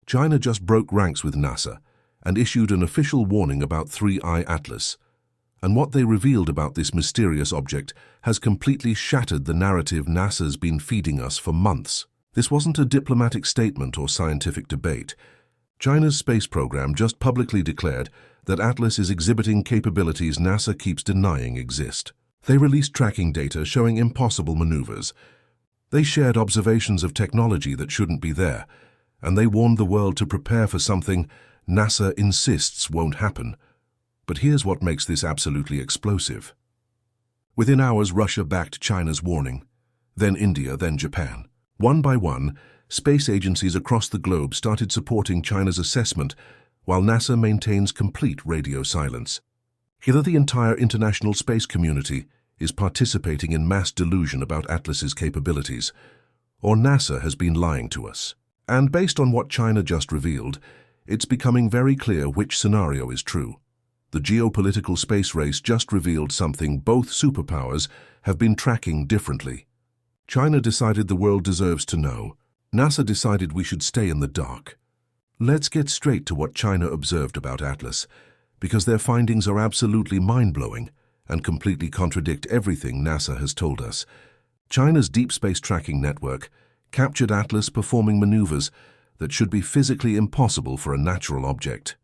China just broke ranks with NASA and issued an official warning about 3I Atlas. And what they revealed about this mysterious object has completely shattered the narrative NASA's been feeding us for months. This wasn't a diplomatic statement or scientific debate. China's space program just publicly declared that Atlas is exhibiting capabilities NASA keeps denying exist. They released tracking data showing impossible maneuvers. They shared observations of technology that shouldn't be there, and they warned the world to prepare for something NASA insists won't happen. But here's what makes this absolutely explosive. Within hours, Russia backed China's warning, then India, then Japan. One by one, space agencies across the globe started supporting China's assessment, while NASA maintains complete radio silence. Either the entire international space community is participating in mass delusion about Atlas's capabilities, or NASA has been lying to us. And based on what China just revealed, it's becoming very clear which scenario is true. The geopolitical space race just revealed something both superpowers have been tracking differently. China decided the world deserves to know. NASA decided we should stay in the dark. Let's get straight to what China observed about Atlas, because their findings are absolutely mind-blowing and completely contradict everything NASA has told us. China's deep space tracking network captured Atlas performing maneuvers that should be physically impossible for a natural object.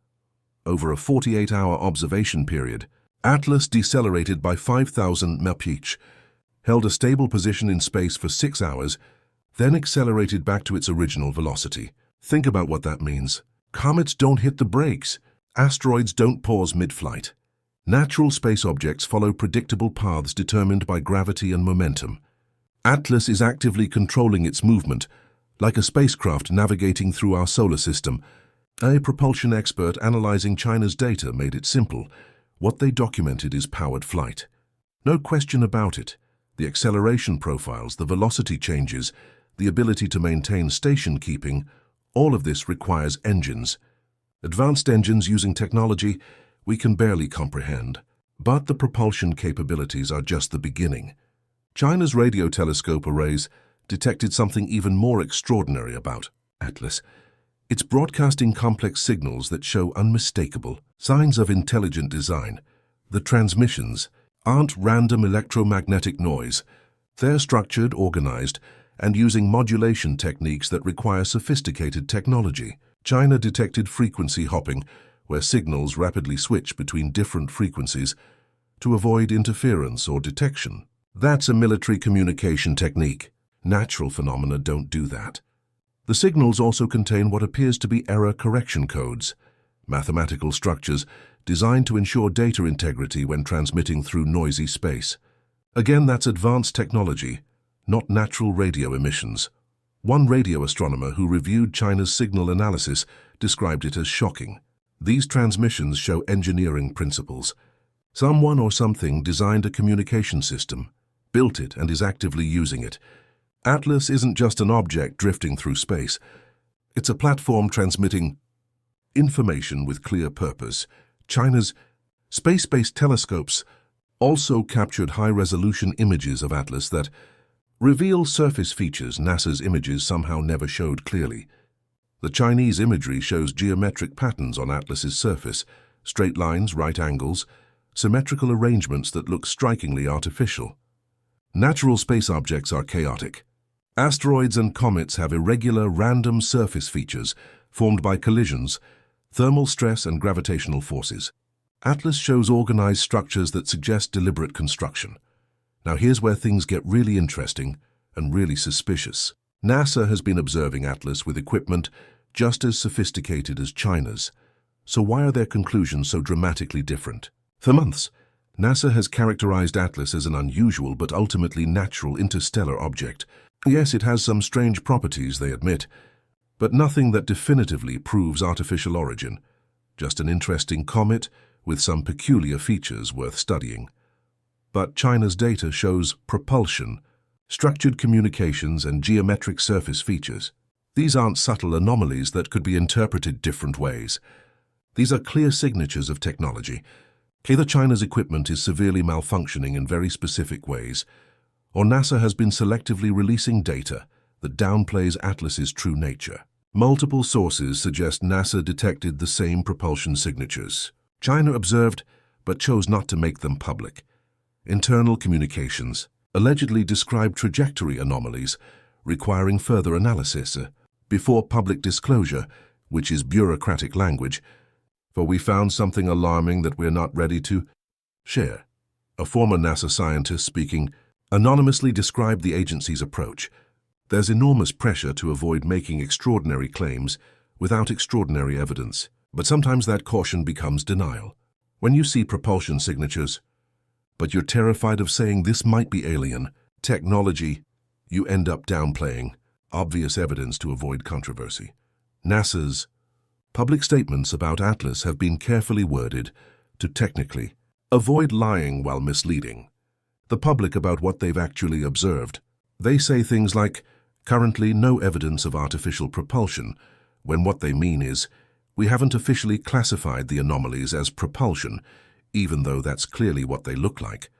Over a 48-hour observation period, Atlas decelerated by 5,000 mph, held a stable position in space for 6 hours, then accelerated back to its original velocity. Think about what that means. Comets don't hit the brakes. Asteroids don't pause mid-flight. Natural space objects follow predictable paths determined by gravity and momentum. Atlas is actively controlling its movement, like a spacecraft navigating through our solar system. A propulsion expert analyzing China's data made it simple. What they documented is powered flight. No question about it. The acceleration profiles, the velocity changes, the ability to maintain station keeping, all of this requires engines. Advanced engines using technology we can barely comprehend. But the propulsion capabilities are just the beginning. China's radio telescope arrays detected something even more extraordinary about Atlas. It's broadcasting complex signals that show unmistakable signs of intelligent design. The transmissions aren't random electromagnetic noise. They're structured, organized, and using modulation techniques that require sophisticated technology. China detected frequency hopping, where signals rapidly switch between different frequencies to avoid interference or detection. That's a military communication technique. Natural phenomena don't do that. The signals also contain what appears to be error correction codes, mathematical structures designed to ensure data integrity when transmitting through noisy space. Again, that's advanced technology, not natural radio emissions. One radio astronomer who reviewed China's signal analysis described it as shocking. These transmissions show engineering principles. Someone or something designed a communication system, built it, and is actively using it. Atlas isn't just an object drifting through space. It's a platform transmitting information with clear purpose. China's space-based telescopes also captured high-resolution images of Atlas that reveal surface features NASA's images somehow never showed clearly. The Chinese imagery shows geometric patterns on Atlas's surface, straight lines, right angles, symmetrical arrangements that look strikingly artificial. Natural space objects are chaotic. Asteroids and comets have irregular, random surface features formed by collisions, thermal stress, and gravitational forces. Atlas shows organized structures that suggest deliberate construction. Now here's where things get really interesting and really suspicious. NASA has been observing Atlas with equipment just as sophisticated as China's. So why are their conclusions so dramatically different? For months, NASA has characterized Atlas as an unusual but ultimately natural interstellar object. Yes, it has some strange properties, they admit, but nothing that definitively proves artificial origin. Just an interesting comet with some peculiar features worth studying. But China's data shows propulsion, structured communications, and geometric surface features. These aren't subtle anomalies that could be interpreted different ways. These are clear signatures of technology. Either China's equipment is severely malfunctioning in very specific ways, or NASA has been selectively releasing data that downplays Atlas's true nature. Multiple sources suggest NASA detected the same propulsion signatures. China observed, but chose not to make them public. Internal communications allegedly described trajectory anomalies requiring further analysis before public disclosure, which is bureaucratic language, for we found something alarming that we're not ready to share. A former NASA scientist speaking anonymously described the agency's approach. There's enormous pressure to avoid making extraordinary claims without extraordinary evidence, but sometimes that caution becomes denial. When you see propulsion signatures, but you're terrified of saying this might be alien technology, you end up downplaying obvious evidence to avoid controversy. NASA's public statements about Atlas have been carefully worded to technically avoid lying while misleading the public about what they've actually observed. They say things like, currently no evidence of artificial propulsion, when what they mean is, we haven't officially classified the anomalies as propulsion, even though that's clearly what they look like.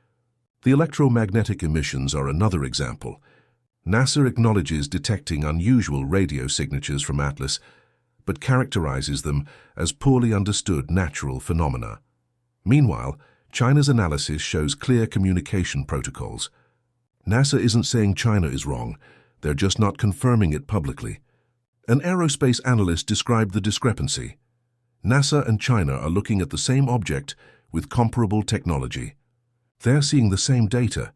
The electromagnetic emissions are another example. NASA acknowledges detecting unusual radio signatures from Atlas, but characterizes them as poorly understood natural phenomena. Meanwhile, China's analysis shows clear communication protocols. NASA isn't saying China is wrong, they're just not confirming it publicly. An aerospace analyst described the discrepancy. NASA and China are looking at the same object with comparable technology. They're seeing the same data,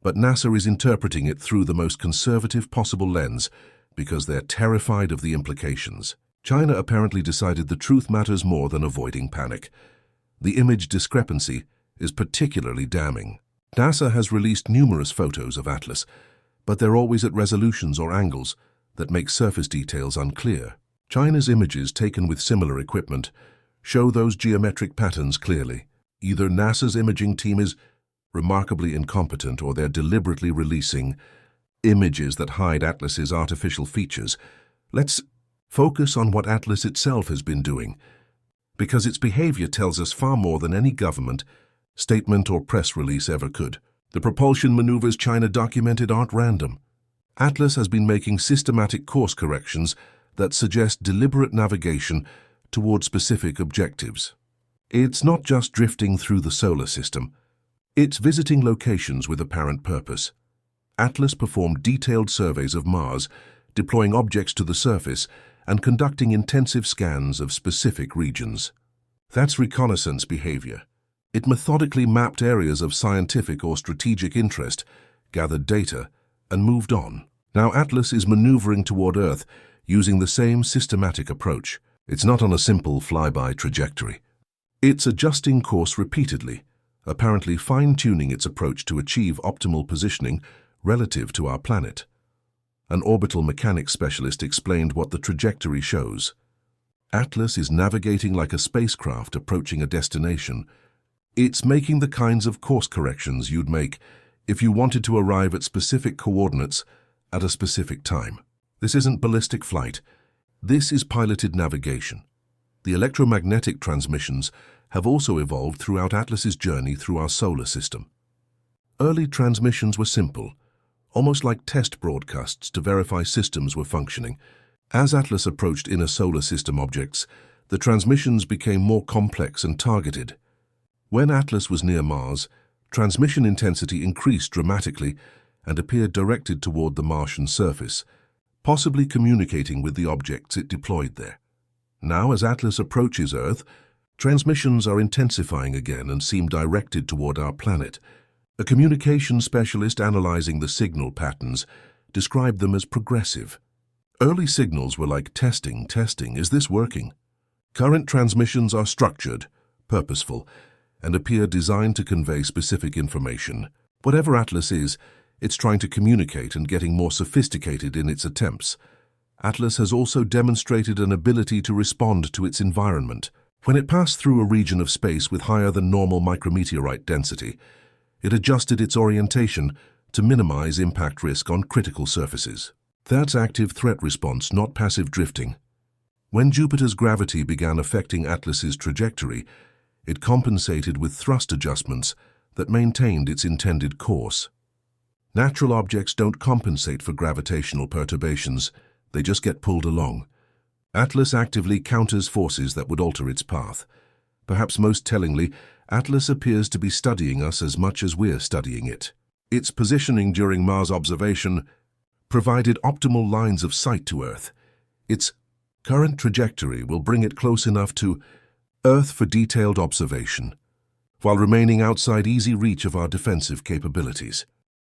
but NASA is interpreting it through the most conservative possible lens because they're terrified of the implications. China apparently decided the truth matters more than avoiding panic. The image discrepancy is particularly damning. NASA has released numerous photos of Atlas, but they're always at resolutions or angles that make surface details unclear. China's images taken with similar equipment show those geometric patterns clearly. Either NASA's imaging team is remarkably incompetent or they're deliberately releasing images that hide Atlas's artificial features. Let's focus on what Atlas itself has been doing, because its behavior tells us far more than any government, statement or press release ever could. The propulsion maneuvers China documented aren't random. Atlas has been making systematic course corrections that suggest deliberate navigation toward specific objectives. It's not just drifting through the solar system. It's visiting locations with apparent purpose. Atlas performed detailed surveys of Mars, deploying objects to the surface and conducting intensive scans of specific regions. That's reconnaissance behavior. It methodically mapped areas of scientific or strategic interest, gathered data, and moved on. Now Atlas is maneuvering toward Earth using the same systematic approach. It's not on a simple flyby trajectory. It's adjusting course repeatedly, apparently fine-tuning its approach to achieve optimal positioning relative to our planet. An orbital mechanics specialist explained what the trajectory shows. Atlas is navigating like a spacecraft approaching a destination. It's making the kinds of course corrections you'd make if you wanted to arrive at specific coordinates at a specific time. This isn't ballistic flight. This is piloted navigation. The electromagnetic transmissions have also evolved throughout Atlas's journey through our solar system. Early transmissions were simple, almost like test broadcasts to verify systems were functioning. As Atlas approached inner solar system objects, the transmissions became more complex and targeted. When Atlas was near Mars, transmission intensity increased dramatically and appeared directed toward the Martian surface, possibly communicating with the objects it deployed there. Now, as Atlas approaches Earth, transmissions are intensifying again and seem directed toward our planet. A communication specialist analyzing the signal patterns described them as progressive. Early signals were like testing, is this working? Current transmissions are structured, purposeful, and appear designed to convey specific information. Whatever Atlas is, it's trying to communicate and getting more sophisticated in its attempts. Atlas has also demonstrated an ability to respond to its environment. When it passed through a region of space with higher than normal micrometeorite density, it adjusted its orientation to minimize impact risk on critical surfaces. That's active threat response, not passive drifting. When Jupiter's gravity began affecting Atlas's trajectory, it compensated with thrust adjustments that maintained its intended course. Natural objects don't compensate for gravitational perturbations, they just get pulled along. Atlas actively counters forces that would alter its path. Perhaps most tellingly, Atlas appears to be studying us as much as we're studying it. Its positioning during Mars observation provided optimal lines of sight to Earth. Its current trajectory will bring it close enough to Earth for detailed observation, while remaining outside easy reach of our defensive capabilities.